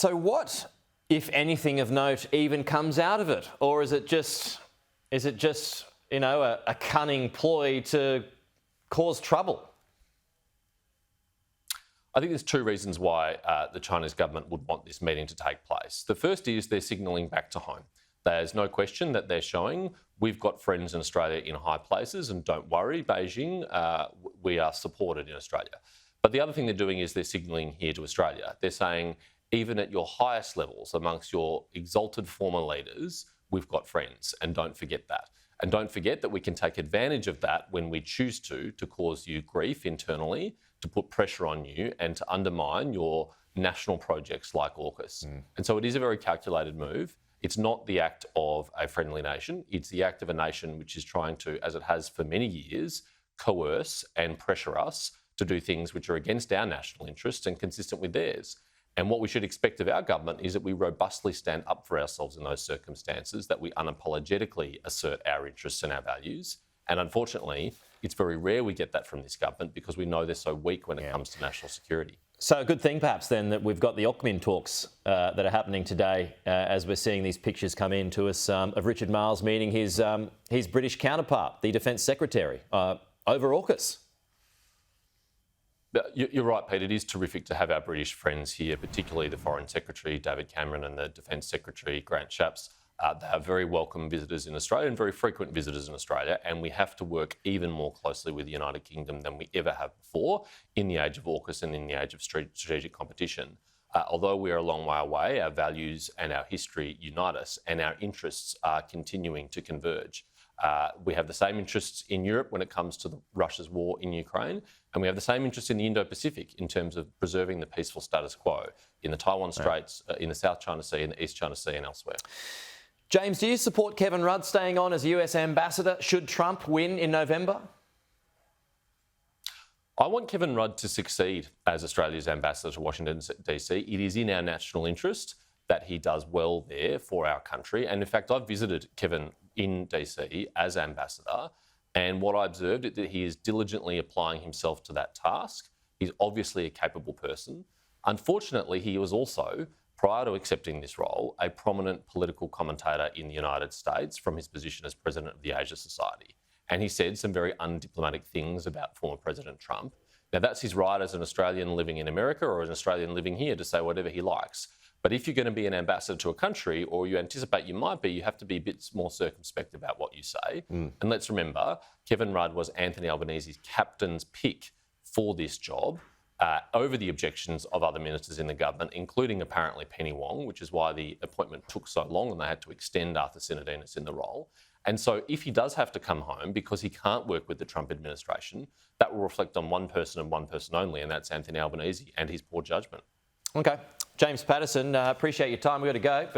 So what, if anything of note, even comes out of it? Or is it just a cunning ploy to cause trouble? I think there's two reasons why the Chinese government would want this meeting to take place. The first is they're signalling back to home. There's no question that they're showing we've got friends in Australia in high places, and don't worry, Beijing, we are supported in Australia. But the other thing they're doing is they're signalling here to Australia. They're saying, even at your highest levels, amongst your exalted former leaders, we've got friends, and don't forget that. And don't forget that we can take advantage of that when we choose to cause you grief internally, to put pressure on you and to undermine your national projects like AUKUS. And so it is a very calculated move. It's not the act of a friendly nation. It's the act of a nation which is trying to, as it has for many years, coerce and pressure us to do things which are against our national interests and consistent with theirs. And what we should expect of our government is that we robustly stand up for ourselves in those circumstances, that we unapologetically assert our interests and our values. And unfortunately, it's very rare we get that from this government because we know they're so weak when it comes to national security. So a good thing perhaps then that we've got the OCMIN talks that are happening today as we're seeing these pictures come in to us of Richard Marles meeting his British counterpart, the Defence Secretary, over AUKUS. You're right, Pete. It is terrific to have our British friends here, particularly the Foreign Secretary, David Cameron, and the Defence Secretary, Grant Shapps. They are very welcome visitors in Australia and very frequent visitors in Australia, and we have to work even more closely with the United Kingdom than we ever have before in the age of AUKUS and in the age of strategic competition. Although we are a long way away, our values and our history unite us, and our interests are continuing to converge. We have the same interests in Europe when it comes to Russia's war in Ukraine, and we have the same interests in the Indo-Pacific in terms of preserving the peaceful status quo in the Taiwan Straits, in the South China Sea, in the East China Sea and elsewhere. James, do you support Kevin Rudd staying on as US ambassador should Trump win in November? I want Kevin Rudd to succeed as Australia's ambassador to Washington DC. It is in our national interest that he does well there for our country. And in fact, I've visited Kevin in DC as ambassador, and what I observed is that he is diligently applying himself to that task. He's obviously a capable person. Unfortunately, he was also, prior to accepting this role, a prominent political commentator in the United States from his position as president of the Asia Society. And he said some very undiplomatic things about former President Trump. Now, that's his right as an Australian living in America or an Australian living here to say whatever he likes. But if you're going to be an ambassador to a country, or you anticipate you might be, you have to be a bit more circumspect about what you say. And let's remember, Kevin Rudd was Anthony Albanese's captain's pick for this job, over the objections of other ministers in the government, including apparently Penny Wong, which is why the appointment took so long and they had to extend Arthur Sinodinos in the role. And so if he does have to come home because he can't work with the Trump administration, that will reflect on one person and one person only, and that's Anthony Albanese and his poor judgment. Okay. James Patterson, appreciate your time. We've got to go.